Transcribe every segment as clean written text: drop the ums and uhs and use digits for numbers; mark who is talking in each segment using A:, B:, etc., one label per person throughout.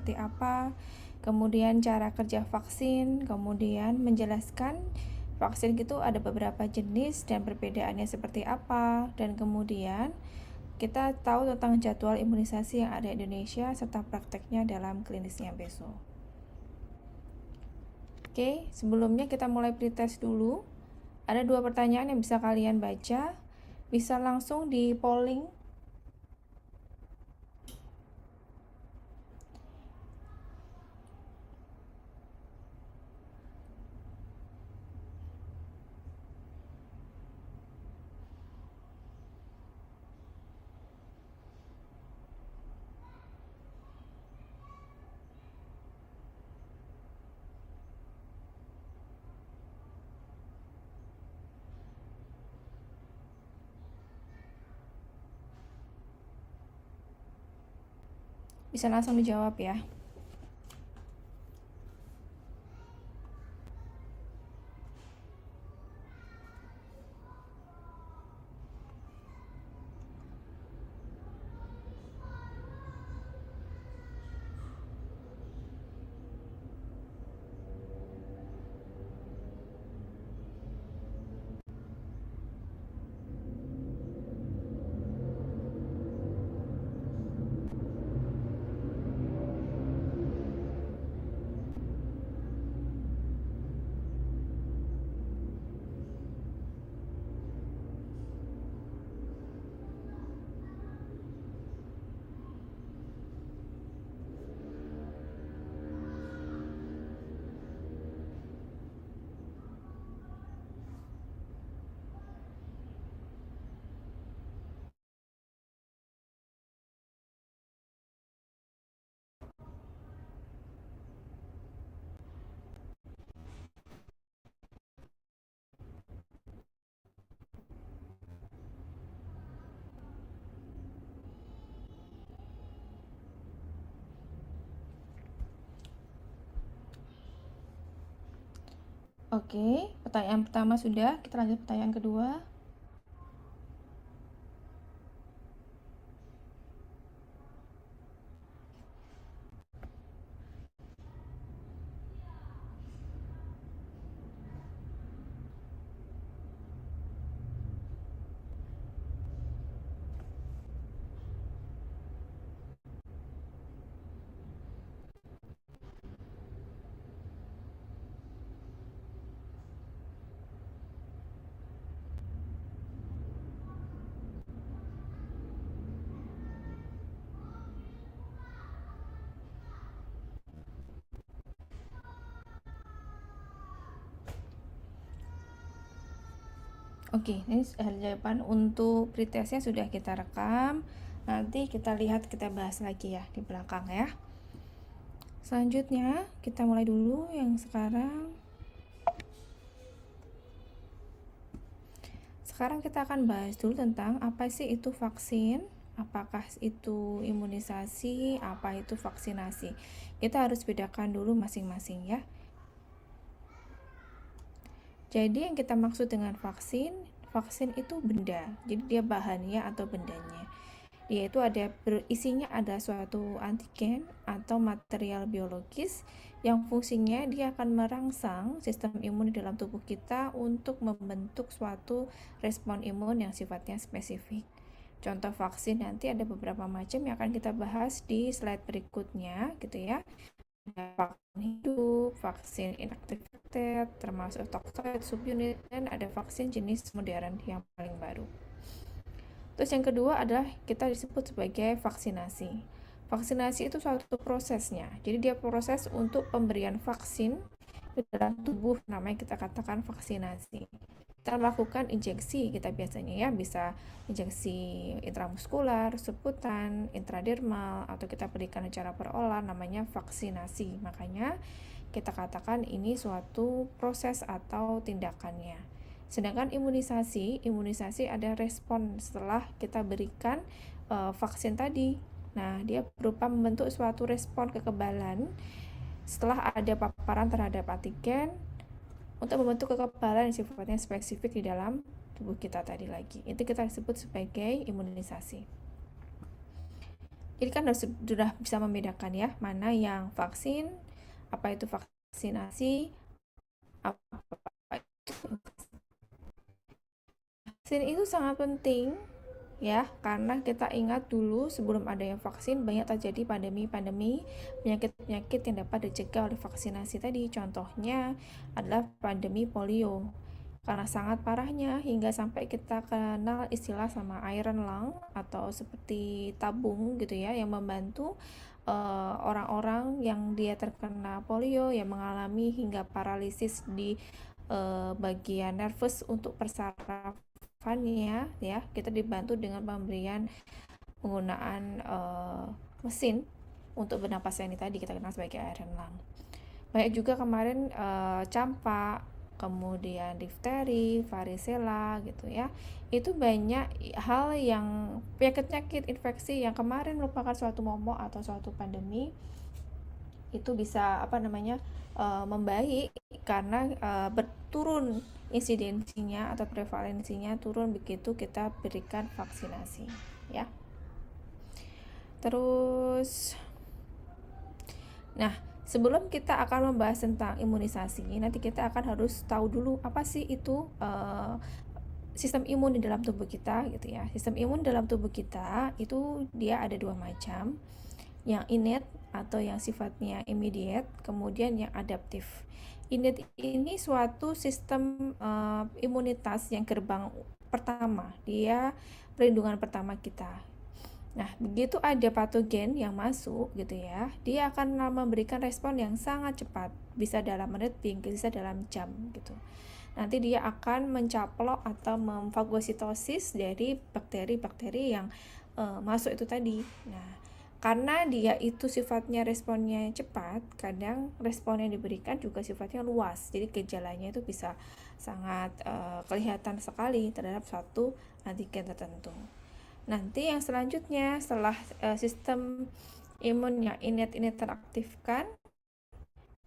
A: seperti apa, kemudian cara kerja vaksin, kemudian menjelaskan vaksin itu ada beberapa jenis dan perbedaannya seperti apa, dan kemudian kita tahu tentang jadwal imunisasi yang ada di Indonesia serta prakteknya dalam klinisnya besok. Oke, sebelumnya kita mulai pretest dulu. Ada 2 pertanyaan yang bisa kalian baca, bisa langsung di polling. Bisa langsung dijawab ya. Oke, pertanyaan pertama sudah, kita lanjut pertanyaan kedua. Oke, ini jawaban untuk pretestnya sudah kita rekam. Nanti kita lihat, kita bahas lagi ya di belakang ya. Selanjutnya, kita mulai dulu yang sekarang. Sekarang kita akan bahas dulu tentang apa sih itu vaksin, apakah itu imunisasi, apa itu vaksinasi. Kita harus bedakan dulu masing-masing ya. Jadi yang kita maksud dengan vaksin, vaksin itu benda. Jadi dia bahannya atau bendanya. Dia itu isinya ada suatu antigen atau material biologis yang fungsinya dia akan merangsang sistem imun di dalam tubuh kita untuk membentuk suatu respon imun yang sifatnya spesifik. Contoh vaksin nanti ada beberapa macam yang akan kita bahas di slide berikutnya gitu ya. Vaksin hidup, vaksin inactivated, termasuk toxoid subunit, dan ada vaksin jenis modern yang paling baru. Terus yang kedua adalah kita disebut sebagai vaksinasi. Vaksinasi itu suatu prosesnya. Jadi dia proses untuk pemberian vaksin di dalam tubuh, namanya kita katakan vaksinasi. Kita melakukan injeksi, kita biasanya ya bisa injeksi intramuskular, subkutan, intradermal, atau kita berikan secara perolah, namanya vaksinasi. Makanya kita katakan ini suatu proses atau tindakannya. Sedangkan imunisasi ada respon setelah kita berikan vaksin tadi. Nah, dia berupa membentuk suatu respon kekebalan setelah ada paparan terhadap antigen untuk membentuk kekebalan yang sifatnya spesifik di dalam tubuh kita tadi lagi. Itu kita sebut sebagai imunisasi. Jadi kan sudah bisa membedakan ya, mana yang vaksin, apa itu vaksinasi, apa itu. Vaksin itu sangat penting ya, karena kita ingat dulu sebelum adanya vaksin banyak terjadi pandemi-pandemi penyakit-penyakit yang dapat dicegah oleh vaksinasi tadi. Contohnya adalah pandemi polio. Karena sangat parahnya hingga sampai kita kenal istilah sama iron lung atau seperti tabung gitu ya, yang membantu orang-orang yang dia terkena polio yang mengalami hingga paralisis di bagian nervous untuk persarafannya ya, kita dibantu dengan pemberian penggunaan mesin untuk bernapas ini tadi kita kenal sebagai iron lung. Banyak juga kemarin campak, kemudian difteri, varicella gitu ya. Itu banyak hal yang penyakit-penyakit infeksi yang kemarin merupakan suatu momok atau suatu pandemi itu bisa membaik karena berturun insidensinya atau prevalensinya turun begitu kita berikan vaksinasi ya. Terus nah, sebelum kita akan membahas tentang imunisasi, nanti kita akan harus tahu dulu apa sih itu sistem imun di dalam tubuh kita gitu ya. Sistem imun dalam tubuh kita itu dia ada dua macam, yang innate atau yang sifatnya immediate, kemudian yang adaptif. Innate ini suatu sistem imunitas yang gerbang pertama, dia perlindungan pertama kita. Nah, begitu ada patogen yang masuk gitu ya, dia akan memberikan respon yang sangat cepat, bisa dalam menit, bisa dalam jam gitu. Nanti dia akan mencaplok atau memfagositosis dari bakteri-bakteri yang masuk itu tadi. Nah, karena dia itu sifatnya responnya cepat, kadang respon yang diberikan juga sifatnya luas. Jadi gejalanya itu bisa sangat kelihatan sekali terhadap suatu antigen tertentu. Nanti yang selanjutnya setelah sistem imunnya innate ini teraktifkan,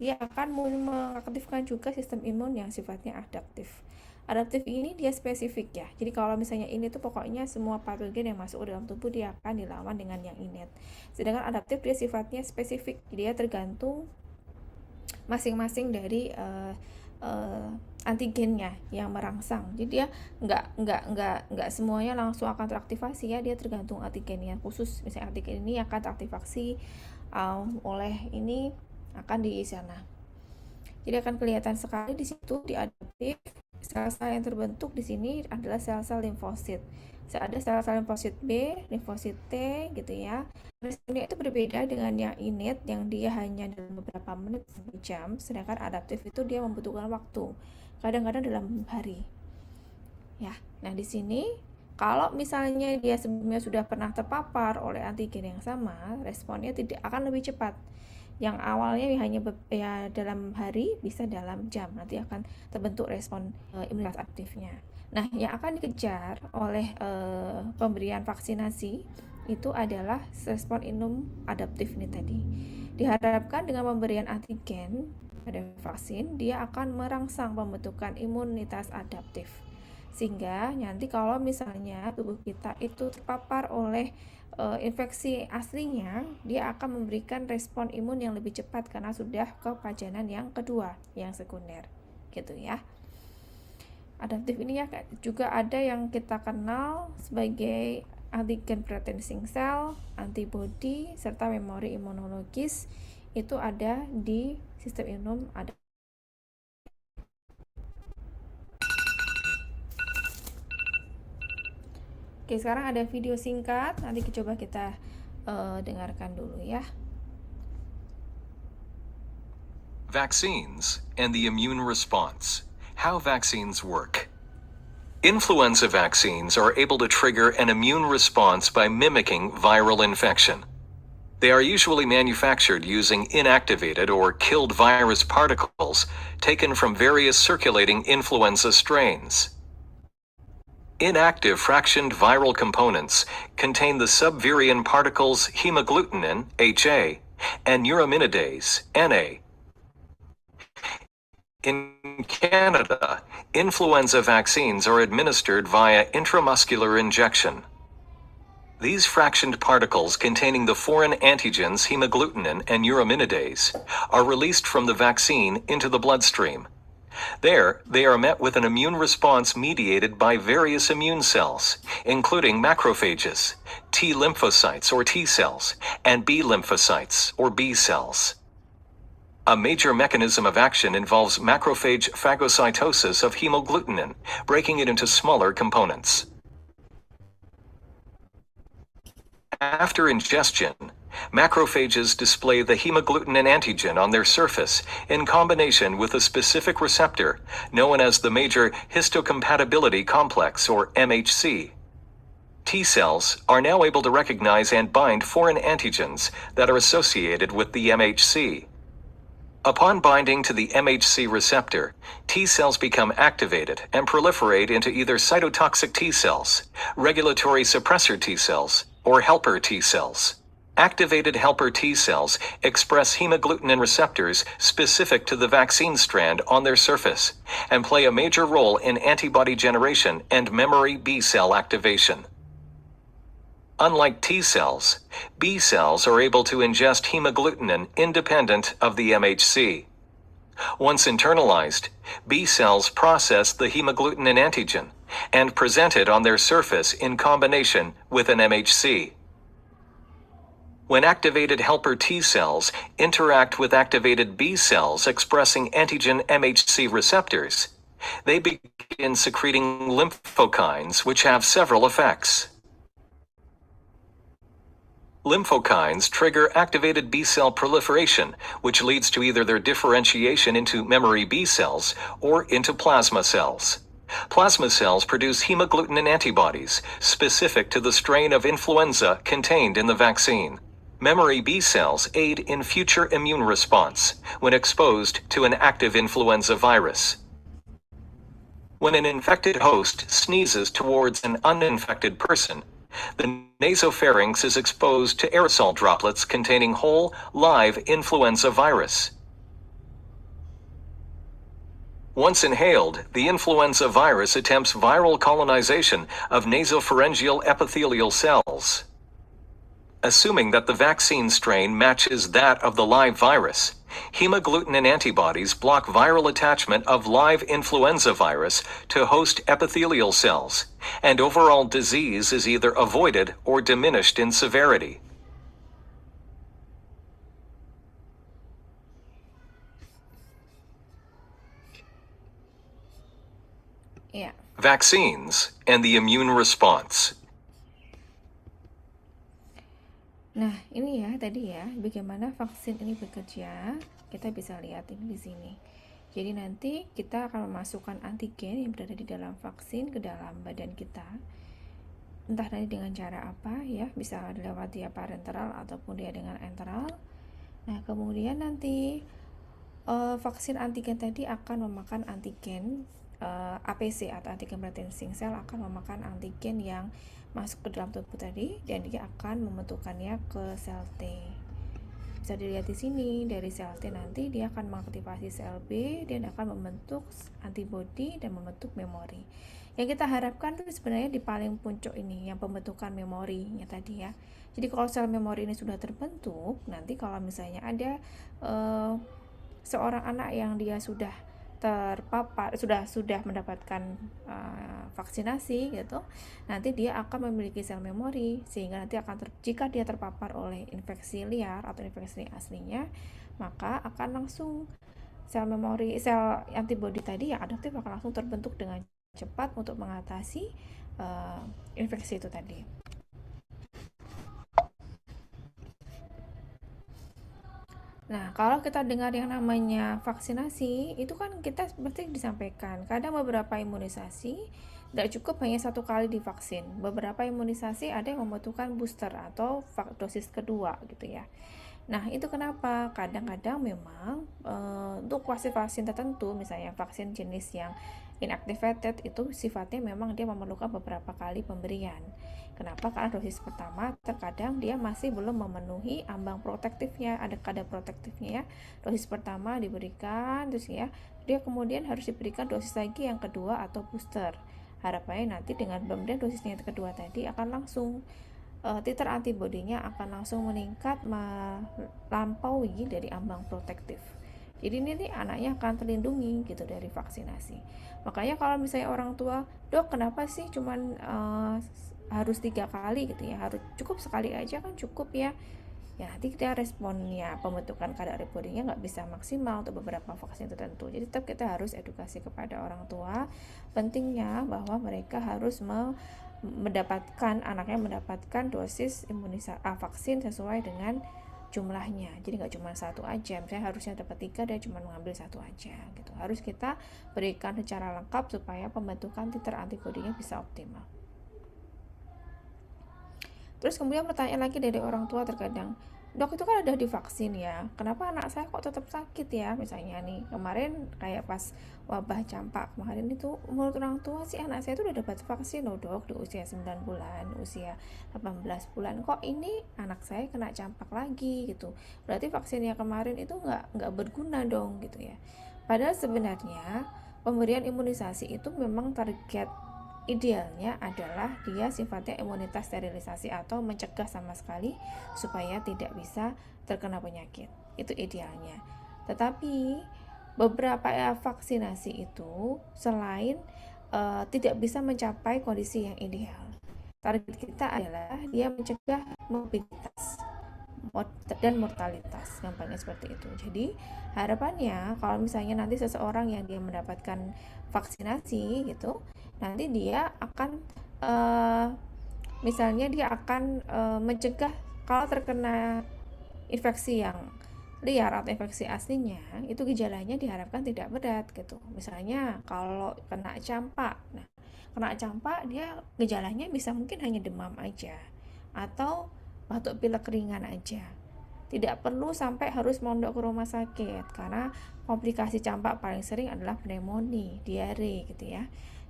A: dia akan mengaktifkan juga sistem imun yang sifatnya adaptif. Adaptif ini dia spesifik ya. Jadi kalau misalnya ini tuh pokoknya semua patogen yang masuk ke dalam tubuh dia akan dilawan dengan yang innate. Sedangkan adaptif dia sifatnya spesifik. Dia tergantung masing-masing dari antigennya yang merangsang. Jadi dia nggak semuanya langsung akan teraktivasi ya, dia tergantung antigennya khusus. Misalnya antigen ini akan teraktivasi oleh ini akan di sana. Jadi akan kelihatan sekali di situ di adaptif. Sel-sel yang terbentuk di sini adalah sel-sel limfosit. Ada sel-sel limfosit B, limfosit T gitu ya. Responnya itu berbeda dengan yang innate yang dia hanya dalam beberapa menit sampai jam, sedangkan adaptif itu dia membutuhkan waktu, kadang-kadang dalam hari. Ya, nah di sini kalau misalnya dia sebelumnya sudah pernah terpapar oleh antigen yang sama, responnya tidak akan lebih cepat. Yang awalnya hanya dalam hari bisa dalam jam, nanti akan terbentuk respon imunitas aktifnya. Nah, yang akan dikejar oleh pemberian vaksinasi itu adalah respon imun adaptif ini tadi. Diharapkan dengan pemberian antigen pada vaksin, dia akan merangsang pembentukan imunitas adaptif. Sehingga nanti kalau misalnya tubuh kita itu terpapar oleh infeksi aslinya, dia akan memberikan respon imun yang lebih cepat karena sudah ke pajanan yang kedua, yang sekunder gitu ya. Adaptif ini ya juga ada yang kita kenal sebagai antigen pretensing cell, antibody, serta memori imunologis. Itu ada di sistem imun adaptif. Oke, sekarang ada video singkat, nanti coba kita dengarkan dulu ya.
B: Vaccines and the immune response. How vaccines work. Influenza vaccines are able to trigger an immune response by mimicking viral infection. They are usually manufactured using inactivated or killed virus particles taken from various circulating influenza strains. Inactive fractioned viral components contain the subvirion particles hemagglutinin, HA, and neuraminidase, NA. In Canada, influenza vaccines are administered via intramuscular injection. These fractioned particles containing the foreign antigens hemagglutinin and neuraminidase are released from the vaccine into the bloodstream. There, they are met with an immune response mediated by various immune cells, including macrophages, T lymphocytes or T cells, and B lymphocytes or B cells. A major mechanism of action involves macrophage phagocytosis of hemagglutinin, breaking it into smaller components. After ingestion, macrophages display the hemagglutinin antigen on their surface in combination with a specific receptor known as the major histocompatibility complex, or MHC. T cells are now able to recognize and bind foreign antigens that are associated with the MHC. Upon binding to the MHC receptor, T cells become activated and proliferate into either cytotoxic T cells, regulatory suppressor T cells, or helper T cells. Activated helper T cells express hemagglutinin receptors specific to the vaccine strand on their surface and play a major role in antibody generation and memory B cell activation. Unlike T cells, B cells are able to ingest hemagglutinin independent of the MHC. Once internalized, B cells process the hemagglutinin antigen and present it on their surface in combination with an MHC. When activated helper T cells interact with activated B cells expressing antigen MHC receptors, they begin secreting lymphokines, which have several effects. Lymphokines trigger activated B cell proliferation, which leads to either their differentiation into memory B cells or into plasma cells. Plasma cells produce hemagglutinin antibodies specific to the strain of influenza contained in the vaccine. Memory B cells aid in future immune response when exposed to an active influenza virus. When an infected host sneezes towards an uninfected person, the nasopharynx is exposed to aerosol droplets containing whole, live influenza virus. Once inhaled, the influenza virus attempts viral colonization of nasopharyngeal epithelial cells. Assuming that the vaccine strain matches that of the live virus, hemagglutinin antibodies block viral attachment of live influenza virus to host epithelial cells, and overall disease is either avoided or diminished in severity.
A: Ya,
B: Vaccines and the immune response.
A: nah ini ya tadi ya bagaimana vaksin ini bekerja. Kita bisa lihat ini di sini. Jadi nanti kita akan memasukkan antigen yang berada di dalam vaksin ke dalam badan kita. Entah nanti dengan cara apa ya, bisa lewat dia parenteral ataupun dia dengan enteral. Nah, kemudian nanti vaksin antigen tadi akan memakan antigen APC atau antigen presenting cell akan memakan antigen yang masuk ke dalam tubuh tadi dan dia akan membentukannya ke sel T. Bisa dilihat di sini dari sel T nanti dia akan mengaktifasi sel B dan akan membentuk antibodi dan membentuk memori. Yang kita harapkan tuh sebenarnya di paling puncak ini yang pembentukan memorinya tadi ya. Jadi kalau sel memori ini sudah terbentuk, nanti kalau misalnya ada seorang anak yang dia sudah terpapar sudah mendapatkan vaksinasi gitu, nanti dia akan memiliki sel memori sehingga nanti akan jika dia terpapar oleh infeksi liar atau infeksi aslinya, maka akan langsung sel antibodi tadi yang adaptif akan langsung terbentuk dengan cepat untuk mengatasi infeksi itu tadi. Nah, kalau kita dengar yang namanya vaksinasi, itu kan kita seperti disampaikan, kadang beberapa imunisasi tidak cukup hanya satu kali divaksin. Beberapa imunisasi ada yang membutuhkan booster atau dosis kedua gitu ya. Nah, itu kenapa? Kadang-kadang memang untuk vaksin tertentu, misalnya vaksin jenis yang inactivated itu sifatnya memang dia memerlukan beberapa kali pemberian. Kenapa? Karena dosis pertama terkadang dia masih belum memenuhi ambang protektifnya, ada kadar protektifnya ya. Dosis pertama diberikan terus ya, dia kemudian harus diberikan dosis lagi yang kedua atau booster. Harapannya nanti dengan pemberian dosisnya yang kedua tadi akan langsung titer antibodinya akan langsung meningkat melampaui dari ambang protektif. Jadi ini nih anaknya akan terlindungi gitu dari vaksinasi. Makanya kalau misalnya orang tua, dok kenapa sih cuman harus 3 kali gitu ya, harus cukup sekali aja kan cukup ya. Ya nanti kita responnya pembentukan kadar antibodinya nggak bisa maksimal untuk beberapa vaksin tertentu. Jadi tetap kita harus edukasi kepada orang tua pentingnya bahwa mereka harus mendapatkan anaknya mendapatkan dosis vaksin sesuai dengan jumlahnya. Jadi nggak cuma satu aja, misalnya harusnya dapat 3 dia cuma mengambil satu aja gitu. Harus kita berikan secara lengkap supaya pembentukan titer antibodinya bisa optimal. Terus kemudian pertanyaan lagi dari orang tua terkadang, dok itu kan udah divaksin ya, kenapa anak saya kok tetap sakit ya? Misalnya nih, kemarin kayak pas wabah campak kemarin itu, menurut orang tua sih anak saya itu udah dapat vaksin loh dok, di usia 9 bulan, usia 18 bulan, kok ini anak saya kena campak lagi gitu. Berarti vaksinnya kemarin itu nggak berguna dong gitu ya. Padahal sebenarnya pemberian imunisasi itu memang target idealnya adalah dia sifatnya imunitas sterilisasi atau mencegah sama sekali supaya tidak bisa terkena penyakit. Itu idealnya. Tetapi beberapa vaksinasi itu selain tidak bisa mencapai kondisi yang ideal. Target kita adalah dia mencegah mobilitas dan mortalitas, gampangnya seperti itu. Jadi harapannya kalau misalnya nanti seseorang yang dia mendapatkan vaksinasi gitu, nanti dia akan misalnya dia akan mencegah kalau terkena infeksi yang liar atau infeksi aslinya, itu gejalanya diharapkan tidak berat gitu. Misalnya kalau kena campak, nah kena campak dia gejalanya bisa mungkin hanya demam aja atau batuk pilek ringan aja, tidak perlu sampai harus mondok ke rumah sakit karena komplikasi campak paling sering adalah pneumonia, diare gitu ya.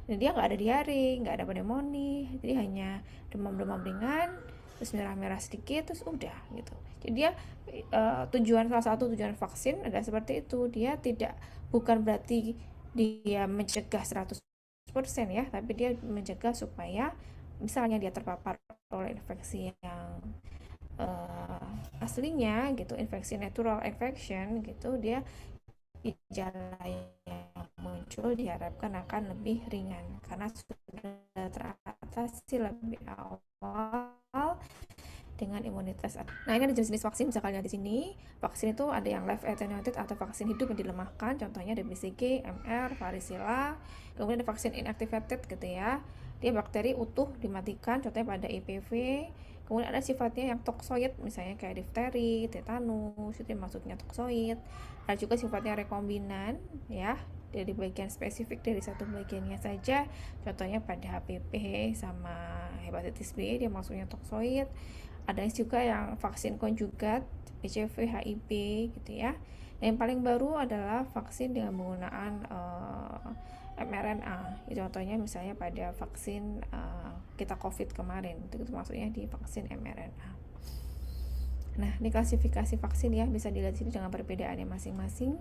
A: Dan dia nggak ada diare, nggak ada pneumonia, jadi hanya demam-demam ringan, terus merah-merah sedikit, terus udah gitu. Jadi dia salah satu tujuan vaksin adalah seperti itu. Dia bukan berarti dia mencegah 100% ya, tapi dia mencegah supaya misalnya dia terpapar oleh infeksi yang aslinya gitu, infeksi natural infection gitu, dia gejala yang muncul diharapkan akan lebih ringan karena sudah teratasi lebih awal dengan imunitas. Nah, ini ada jenis-jenis vaksin, misalnya di sini vaksin itu ada yang live attenuated atau vaksin hidup yang dilemahkan, contohnya ada BCG, MR, varicella. Kemudian ada vaksin inactivated gitu ya, dia bakteri utuh dimatikan, contohnya pada IPV. Kemudian ada sifatnya yang toksoid, misalnya kayak difteri, tetanus, itu maksudnya toksoid. Ada juga sifatnya rekombinan ya, dari bagian spesifik dari satu bagiannya saja, contohnya pada HPV sama hepatitis B, dia maksudnya toksoid. Ada juga yang vaksin konjugat HCV, HIV gitu ya. Dan yang paling baru adalah vaksin dengan menggunakan mRNA. Itu contohnya misalnya pada vaksin kita COVID kemarin, itu maksudnya di vaksin mRNA. Nah, ini klasifikasi vaksin ya, bisa dilihat sini dengan perbedaannya masing-masing.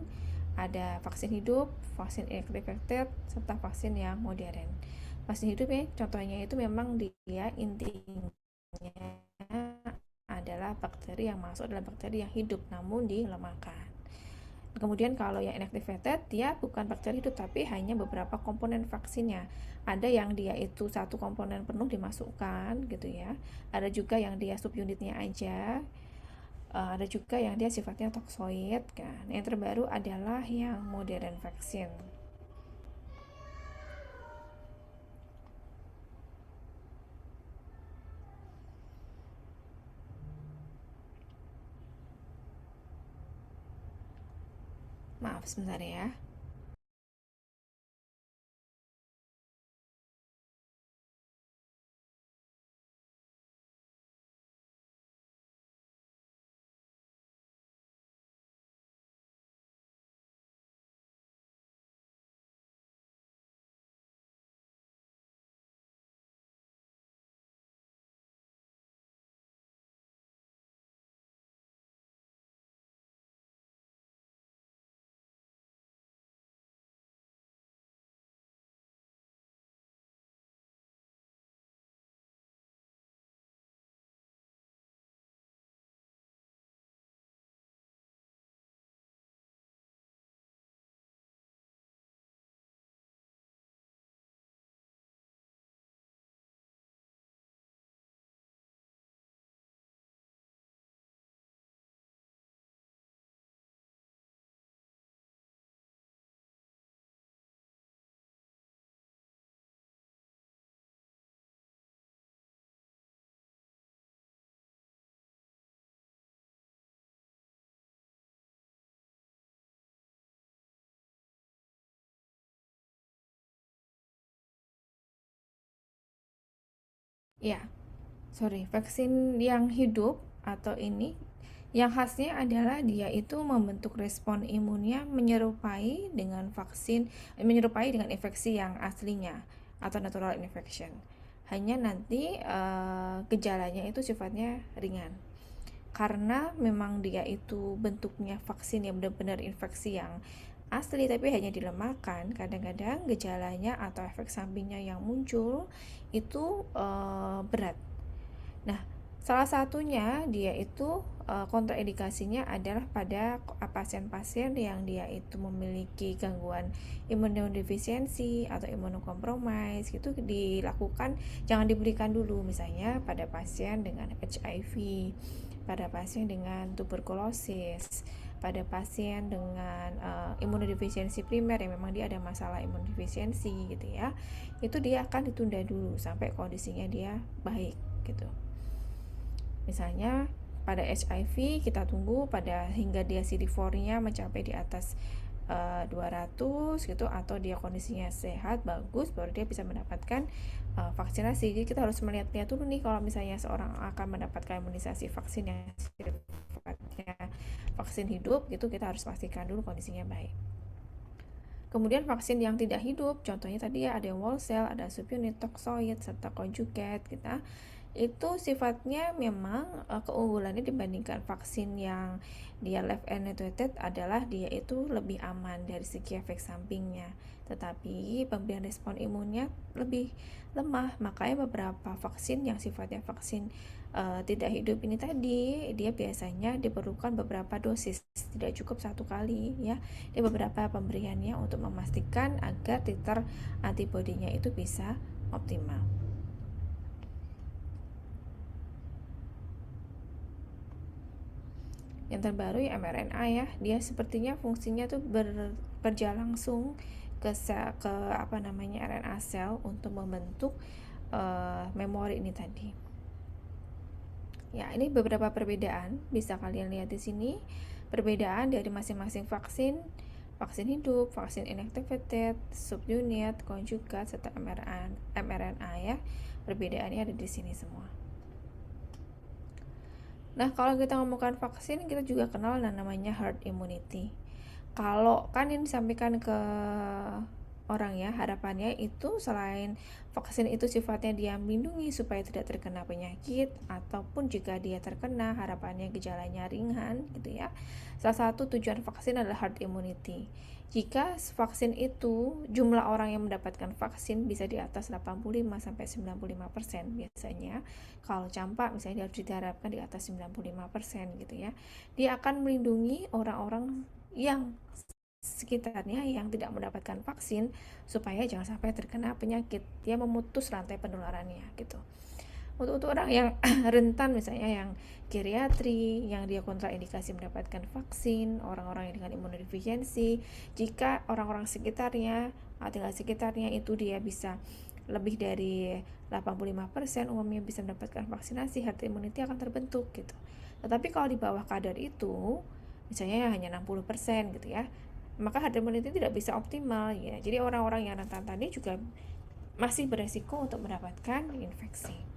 A: Ada vaksin hidup, vaksin inactivated, serta vaksin yang modern. Vaksin hidup ya, contohnya itu memang dia intinya adalah bakteri yang masuk adalah bakteri yang hidup namun dilemahkan. Kemudian kalau yang inactivated, dia bukan bakteri hidup tapi hanya beberapa komponen vaksinnya. Ada yang dia itu satu komponen penuh dimasukkan gitu ya. Ada juga yang dia subunitnya aja. Ada juga yang dia sifatnya toksoid kan. Yang terbaru adalah yang modern vaksin. Maaf sebentar ya. Ya, vaksin yang hidup atau ini yang khasnya adalah dia itu membentuk respon imunnya menyerupai dengan infeksi yang aslinya atau natural infection. Hanya nanti gejalanya itu sifatnya ringan. Karena memang dia itu bentuknya vaksin yang benar-benar infeksi yang asli tapi hanya dilemahkan, kadang-kadang gejalanya atau efek sampingnya yang muncul itu berat. Nah, salah satunya dia itu kontraindikasinya adalah pada pasien-pasien yang dia itu memiliki gangguan imunodefisiensi atau imunokompromis, gitu dilakukan, jangan diberikan dulu, misalnya pada pasien dengan HIV, pada pasien dengan tuberkulosis, pada pasien dengan imunodefisiensi primer yang memang dia ada masalah imunodefisiensi gitu ya, itu dia akan ditunda dulu sampai kondisinya dia baik gitu. Misalnya pada HIV kita tunggu hingga dia CD4-nya mencapai di atas 200 gitu, atau dia kondisinya sehat bagus, baru dia bisa mendapatkan vaksinasi. Jadi kita harus melihat-lihat dulu nih, kalau misalnya seorang akan mendapatkan imunisasi vaksin yang sifatnya vaksin hidup gitu, kita harus pastikan dulu kondisinya baik. Kemudian vaksin yang tidak hidup, contohnya tadi ya ada whole cell, ada subunit, toxoid, serta conjugate gitu. Itu sifatnya memang keunggulannya dibandingkan vaksin yang dia live attenuated adalah dia itu lebih aman dari segi efek sampingnya, tetapi pemberian respon imunnya lebih lemah. Makanya beberapa vaksin yang sifatnya vaksin tidak hidup ini tadi, dia biasanya diperlukan beberapa dosis, tidak cukup satu kali ya, dia beberapa pemberiannya untuk memastikan agar titer antibodinya itu bisa optimal. Yang terbaru ya mRNA ya, dia sepertinya fungsinya tuh bekerja langsung ke RNA sel untuk membentuk memori ini tadi. Ya, ini beberapa perbedaan bisa kalian lihat di sini, perbedaan dari masing-masing vaksin hidup, vaksin inactivated, subunit, conjugate, serta mRNA ya. Perbedaannya ada di sini semua. Nah, kalau kita ngomongkan vaksin, kita juga kenal namanya herd immunity. Kalau kan ini disampaikan ke orang ya, harapannya itu selain vaksin itu sifatnya dia melindungi supaya tidak terkena penyakit, ataupun jika dia terkena harapannya gejalanya ringan gitu ya. Salah satu tujuan vaksin adalah herd immunity. Jika vaksin itu jumlah orang yang mendapatkan vaksin bisa di atas 85-95% biasanya. Kalau campak misalnya harus diharapkan di atas 95% gitu ya. Dia akan melindungi orang-orang yang sekitarnya yang tidak mendapatkan vaksin supaya jangan sampai terkena penyakit. Dia memutus rantai penularannya gitu. Untuk orang yang rentan misalnya yang geriatri, yang dia kontraindikasi mendapatkan vaksin, orang-orang yang dengan imunodefisiensi, jika orang-orang sekitarnya, tinggal sekitarnya itu dia bisa lebih dari 85% umumnya bisa mendapatkan vaksinasi, herd immunity akan terbentuk gitu. Tetapi kalau di bawah kadar itu, misalnya hanya 60% gitu ya, maka herd immunity tidak bisa optimal ya. Jadi orang-orang yang rentan tadi juga masih beresiko untuk mendapatkan infeksi.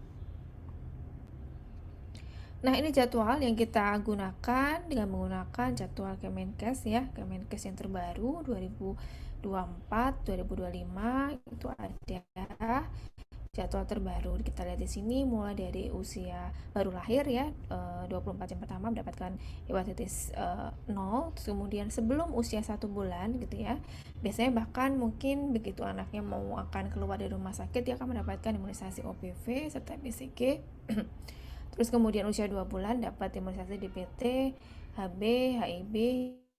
A: Nah, ini jadwal yang kita gunakan dengan menggunakan jadwal Kemenkes ya, Kemenkes yang terbaru 2024-2025 itu ada jadwal terbaru. Kita lihat di sini mulai dari usia baru lahir ya, 24 jam pertama mendapatkan hepatitis 0, terus kemudian sebelum usia 1 bulan gitu ya. Biasanya bahkan mungkin begitu anaknya mau akan keluar dari rumah sakit, dia akan mendapatkan imunisasi OPV serta BCG. Terus kemudian usia 2 bulan dapat imunisasi DPT, HB, HIV,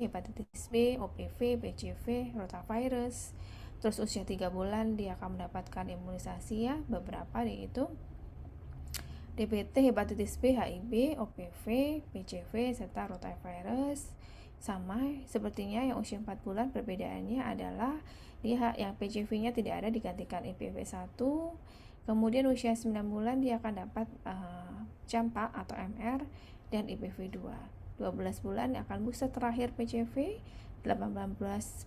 A: hepatitis B, OPV, BCV, rotavirus. Terus usia 3 bulan dia akan mendapatkan imunisasi ya, beberapa yaitu DPT, hepatitis B, HIV, OPV, BCV, serta rotavirus. Sama sepertinya yang usia 4 bulan, perbedaannya adalah dia yang PCV-nya tidak ada, digantikan IPV 1. Kemudian usia 9 bulan dia akan dapat campak atau MR dan IPV 2. 12 bulan akan booster terakhir PCV, 18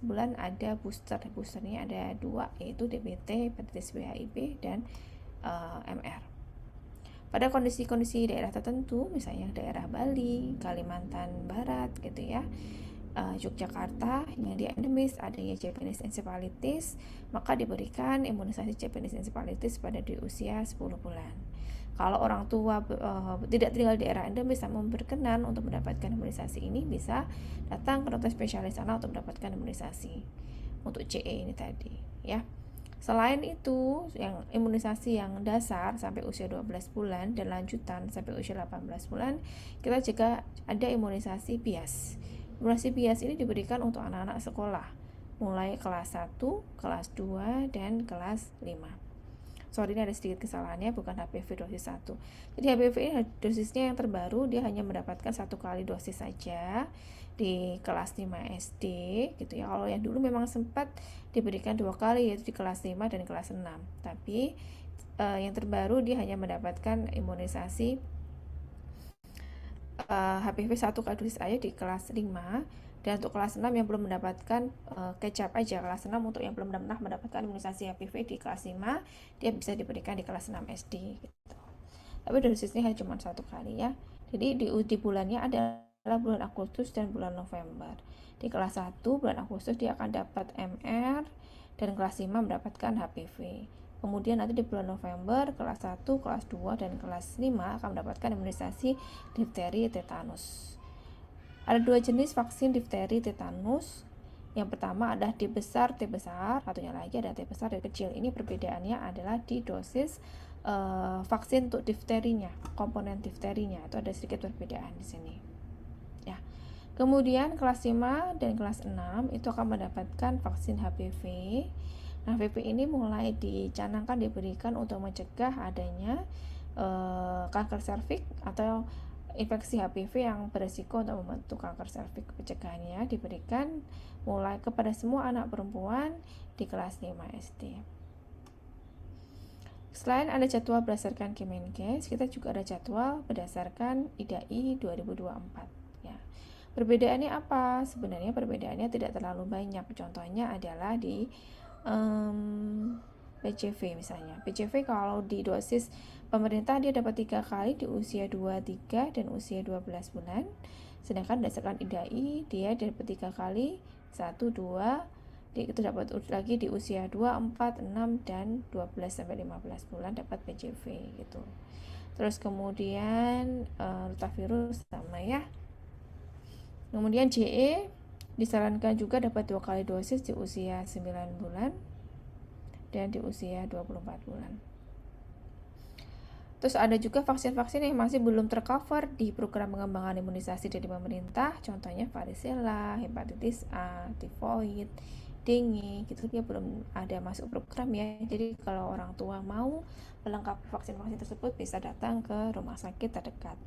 A: bulan ada boosternya ada 2 yaitu DPT, hepatitis B, HIV dan MR. Pada kondisi-kondisi daerah tertentu, misalnya daerah Bali, Kalimantan Barat gitu ya, Yogyakarta yang dia endemis adanya Japanese encephalitis, maka diberikan imunisasi Japanese encephalitis pada di usia 10 bulan. Kalau orang tua tidak tinggal di daerah endemis namun berkenan untuk mendapatkan imunisasi ini, bisa datang ke dokter spesialis anak untuk mendapatkan imunisasi untuk CE ini tadi ya. Selain itu, yang imunisasi yang dasar sampai usia 12 bulan dan lanjutan sampai usia 18 bulan, kita juga ada imunisasi bias. Imunisasi bias ini diberikan untuk anak-anak sekolah, mulai kelas 1, kelas 2, dan kelas 5. Sorry, ini ada sedikit kesalahannya, bukan HPV dosis 1. Jadi HPV ini dosisnya yang terbaru, dia hanya mendapatkan 1 kali dosis saja di kelas 5 SD gitu ya. Kalau yang dulu memang sempat diberikan 2 kali, yaitu di kelas 5 dan kelas 6. Tapi yang terbaru dia hanya mendapatkan imunisasi HPV 1 kali dosis aja di kelas 5. Dan untuk kelas 6 yang belum mendapatkan kecap aja, kelas 6 untuk yang belum pernah mendapatkan imunisasi HPV di kelas 5, dia bisa diberikan di kelas 6 SD gitu. Tapi dosisnya hanya cuma 1 kali ya. Jadi di bulannya adalah bulan Agustus dan bulan November. Di kelas 1 bulan Agustus dia akan dapat MR, dan kelas 5 mendapatkan HPV. Kemudian nanti di bulan November kelas 1, kelas 2, dan kelas 5 akan mendapatkan imunisasi difteri, tetanus. Ada 2 jenis vaksin difteri, tetanus. Yang pertama adalah D besar, T besar, satunya lagi ada T besar, T kecil. Ini perbedaannya adalah di dosis vaksin untuk difterinya, komponen difterinya itu ada sedikit perbedaan di sini. Ya. Kemudian kelas 5 dan kelas 6 itu akan mendapatkan vaksin HPV. Nah, HPV ini mulai dicanangkan diberikan untuk mencegah adanya kanker serviks atau infeksi HPV yang beresiko untuk membentuk kanker serviks. Pencegahannya diberikan mulai kepada semua anak perempuan di kelas 5 SD. Selain ada jadwal berdasarkan Kemenkes, kita juga ada jadwal berdasarkan IDAI 2024 ya. Perbedaannya apa? Sebenarnya perbedaannya tidak terlalu banyak. Contohnya adalah di PCV misalnya. PCV kalau di dosis pemerintah dia dapat 3 kali di usia 2, 3, dan usia 12 bulan. Sedangkan berdasarkan IDAI dia dapat 3 kali, 1, 2, itu dapat lagi di usia 2, 4, 6, dan 12 sampai 15 bulan dapat PCV gitu. Terus kemudian rotavirus sama ya. Kemudian JE disarankan juga dapat 2 kali dosis di usia 9 bulan dan di usia 24 bulan. Terus ada juga vaksin-vaksin yang masih belum tercover di program pengembangan imunisasi dari pemerintah, contohnya varicella, hepatitis A, tifoid, dengue, gitu dia belum ada masuk program ya. Jadi kalau orang tua mau melengkapi vaksin-vaksin tersebut bisa datang ke rumah sakit terdekat,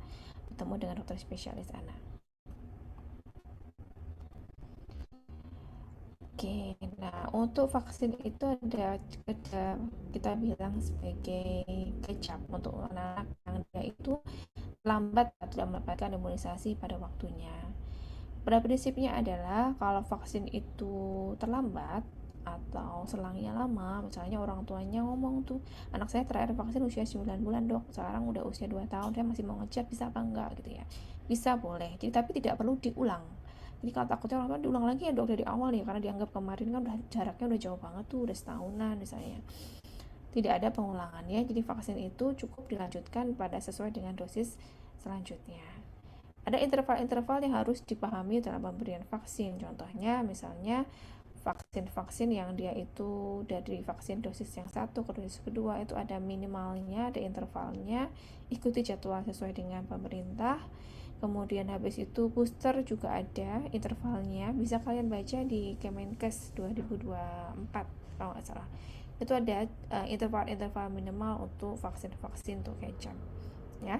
A: bertemu dengan dokter spesialis anak. Oke, nah untuk vaksin itu ada kita bilang sebagai kecap untuk anak yang dia itu lambat atau tidak mendapatkan imunisasi pada waktunya. Pada prinsipnya adalah kalau vaksin itu terlambat atau selangnya lama, misalnya orang tuanya ngomong tuh, anak saya terakhir vaksin usia 9 bulan dok, sekarang udah usia 2 tahun, saya masih mau ngecek bisa apa enggak gitu ya. Bisa boleh, jadi tapi tidak perlu diulang. Jadi kalau takutnya orang tua diulang lagi ya dok dari awal ya, karena dianggap kemarin kan udah jaraknya udah jauh banget tuh, udah setahunan misalnya. Tidak ada pengulangannya, jadi vaksin itu cukup dilanjutkan pada sesuai dengan dosis selanjutnya. Ada interval-interval yang harus dipahami dalam pemberian vaksin. Contohnya misalnya vaksin-vaksin yang dia itu dari vaksin dosis yang 1 ke dosis kedua itu ada minimalnya, ada intervalnya, ikuti jadwal sesuai dengan pemerintah. Kemudian habis itu booster juga ada intervalnya, bisa kalian baca di Kemenkes 2024 kalau nggak salah. Itu ada interval-interval minimal untuk vaksin-vaksin untuk kecap ya.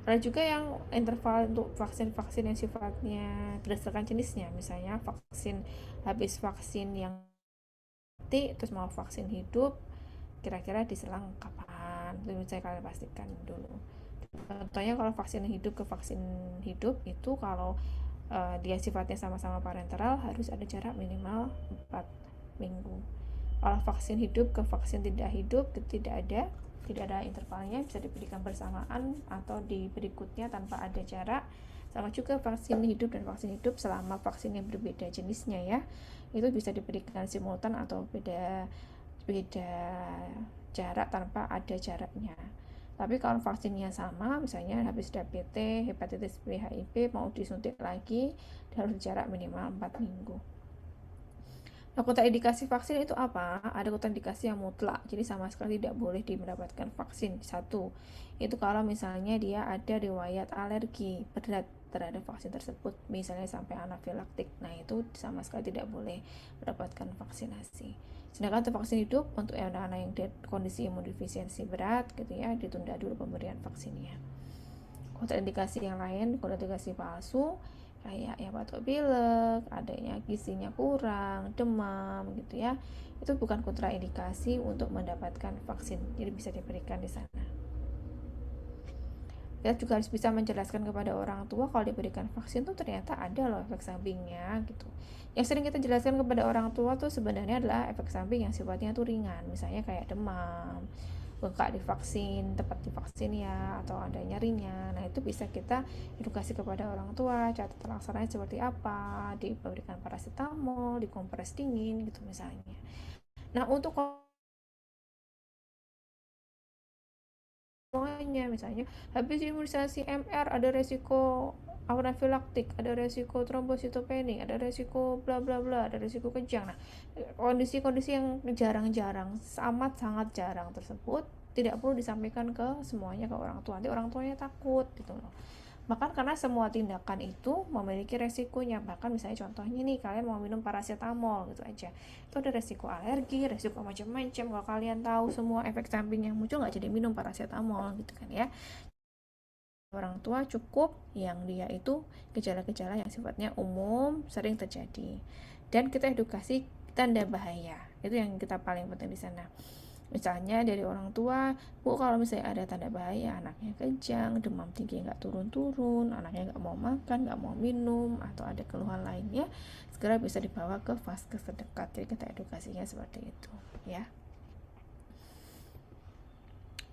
A: Ada juga yang interval untuk vaksin-vaksin yang sifatnya berdasarkan jenisnya, misalnya vaksin habis vaksin yang mati terus mau vaksin hidup, kira-kira diselang kapan, itu bisa kalian pastikan dulu. Contohnya kalau vaksin hidup ke vaksin hidup itu kalau dia sifatnya sama-sama parenteral harus ada jarak minimal 4 minggu. Kalau vaksin hidup ke vaksin tidak hidup itu tidak ada tidak ada intervalnya, bisa diberikan bersamaan atau di berikutnya tanpa ada jarak. Sama juga vaksin hidup dan vaksin hidup selama vaksinnya berbeda jenisnya ya, itu bisa diberikan simultan atau beda jarak tanpa ada jaraknya. Tapi kalau vaksinnya sama, misalnya habis DPT, hepatitis B, HIV, mau disuntik lagi, harus jarak minimal 4 minggu. Nah, kontraindikasi vaksin itu apa? Ada kontraindikasi yang mutlak, jadi sama sekali tidak boleh mendapatkan vaksin. Satu, itu kalau misalnya dia ada riwayat alergi berat terhadap vaksin tersebut, misalnya sampai anafilaktik. Nah, itu sama sekali tidak boleh mendapatkan vaksinasi. Sedangkan untuk vaksin hidup, untuk anak-anak yang kondisi imunodefisiensi berat, gitu ya, ditunda dulu pemberian vaksinnya. Kontraindikasi yang lain, kontraindikasi palsu, kayak ya batuk pilek, adanya gizinya kurang, demam gitu ya. Itu bukan kontraindikasi untuk mendapatkan vaksin. Jadi bisa diberikan di sana. Kita juga harus bisa menjelaskan kepada orang tua kalau diberikan vaksin tuh ternyata ada loh efek sampingnya gitu. Yang sering kita jelaskan kepada orang tua tuh sebenarnya adalah efek samping yang sifatnya tuh ringan, misalnya kayak demam, bengkak di vaksin, tepat di vaksin ya, atau ada nyerinya. Nah, itu bisa kita edukasi kepada orang tua, catatan laksananya seperti apa, diberikan paracetamol, dikompres dingin gitu misalnya. Nah, untuk semuanya, misalnya habis imunisasi MR ada resiko anafilaktik, ada resiko trombositopenia, ada resiko bla bla bla, ada resiko kejang. Nah, kondisi-kondisi yang jarang-jarang, amat sangat jarang tersebut tidak perlu disampaikan ke semuanya ke orang tua. Nanti orang tuanya takut gitu loh. Bahkan karena semua tindakan itu memiliki resikonya. Bahkan misalnya contohnya nih, kalian mau minum paracetamol gitu aja, itu ada resiko alergi, resiko macam-macam. Kalau kalian tahu semua efek samping yang muncul, nggak jadi minum paracetamol gitu kan ya. Orang tua cukup yang dia itu gejala-gejala yang sifatnya umum sering terjadi, dan kita edukasi tanda bahaya, itu yang kita paling penting di sana. Misalnya dari orang tua, Bu, kalau misalnya ada tanda bahaya, anaknya kejang, demam tinggi nggak turun-turun, anaknya nggak mau makan, nggak mau minum, atau ada keluhan lainnya, segera bisa dibawa ke vaskes terdekat. Jadi kita edukasinya seperti itu ya.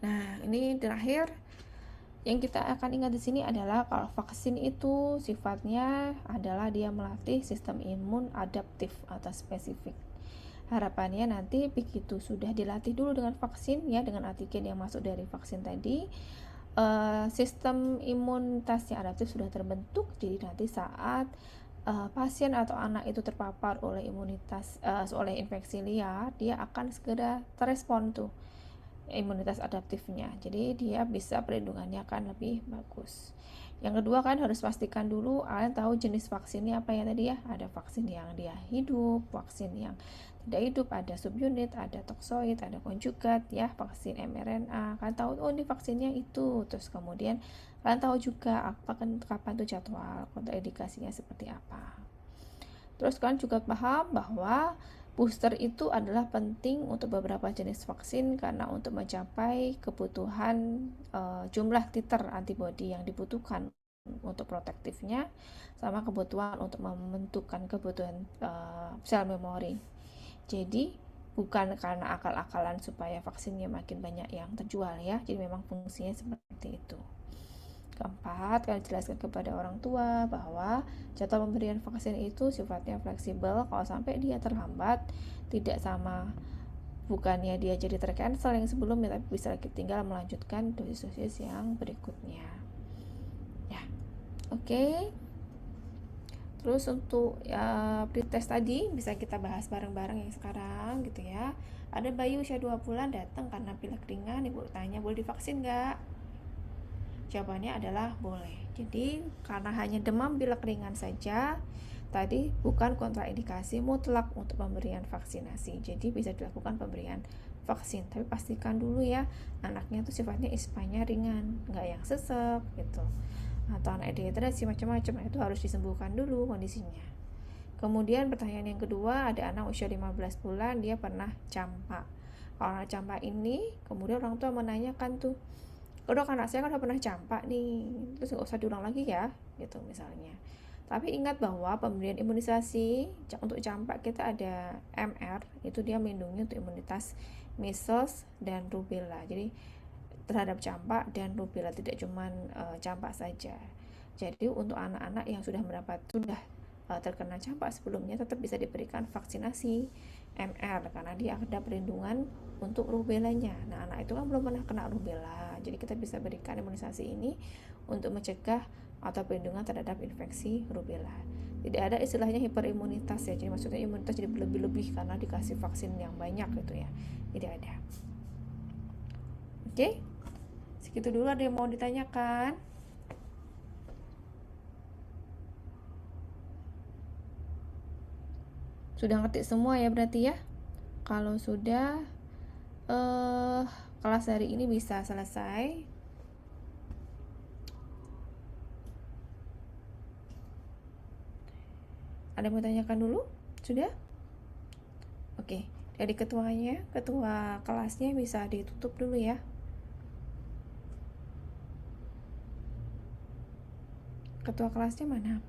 A: Nah, ini terakhir yang kita akan ingat di sini adalah kalau vaksin itu sifatnya adalah dia melatih sistem imun adaptif atau spesifik. Harapannya nanti begitu sudah dilatih dulu dengan vaksin ya, dengan antigen yang masuk dari vaksin tadi, sistem imunitasnya adaptif sudah terbentuk. Jadi nanti saat pasien atau anak itu terpapar oleh oleh infeksi liar, dia akan segera terespon tuh imunitas adaptifnya. Jadi dia bisa perlindungannya akan lebih bagus. Yang kedua kan harus pastikan dulu kalian tahu jenis vaksinnya apa ya tadi ya. Ada vaksin yang dia hidup, vaksin yang tidak hidup, ada subunit, ada toksoid, ada konjugat ya, vaksin mRNA. Kalian tahu oh ini vaksinnya itu. Terus kemudian kalian tahu juga kapan tuh jadwal, kontraindikasinya seperti apa. Terus kalian juga paham bahwa booster itu adalah penting untuk beberapa jenis vaksin karena untuk mencapai kebutuhan jumlah titer antibodi yang dibutuhkan untuk protektifnya, sama kebutuhan untuk membentukkan kebutuhan sel memori. Jadi bukan karena akal-akalan supaya vaksinnya makin banyak yang terjual ya. Jadi memang fungsinya seperti itu. Keempat, kalian jelaskan kepada orang tua bahwa jadwal pemberian vaksin itu sifatnya fleksibel. Kalau sampai dia terlambat, tidak sama bukannya dia jadi tercancel yang sebelumnya, tapi bisa lagi tinggal melanjutkan dosis-dosis yang berikutnya. Ya, oke. Terus untuk pretest tadi bisa kita bahas bareng-bareng yang sekarang gitu ya. Ada bayi usia 2 bulan datang karena pilek ringan, ibu tanya boleh divaksin nggak? Jawabannya adalah boleh. Jadi karena hanya demam pilek ringan saja, tadi bukan kontraindikasi mutlak untuk pemberian vaksinasi. Jadi bisa dilakukan pemberian vaksin, tapi pastikan dulu ya anaknya tuh sifatnya ispanya ringan, nggak yang sesek gitu, atau anak dehidrasi macam-macam. Itu harus disembuhkan dulu kondisinya. Kemudian pertanyaan yang kedua, ada anak usia 15 bulan, dia pernah campak. Kalau anak campak ini, kemudian orang tua menanyakan tuh, udah anak saya kan udah pernah campak nih, terus nggak usah diulang lagi ya gitu misalnya. Tapi ingat bahwa pemberian imunisasi untuk campak kita ada MR, itu dia melindungi untuk imunitas measles dan rubella. Jadi terhadap campak dan rubella, tidak cuma campak saja. Jadi untuk anak-anak yang sudah terkena campak sebelumnya tetap bisa diberikan vaksinasi MR karena dia ada perlindungan untuk rubellanya. Nah, anak itu kan belum pernah kena rubella, jadi kita bisa berikan imunisasi ini untuk mencegah atau perlindungan terhadap infeksi rubella. Tidak ada istilahnya hiperimunitas ya, jadi maksudnya imunitas jadi berlebih-lebih karena dikasih vaksin yang banyak gitu ya, tidak ada. Oke, segitu dulu. Ada yang mau ditanyakan? Sudah ngerti semua ya berarti ya? Kalau sudah, kelas hari ini bisa selesai. Ada yang mau tanyakan dulu? Sudah? Oke, dari ketua kelasnya bisa ditutup dulu ya. Ketua kelasnya mana?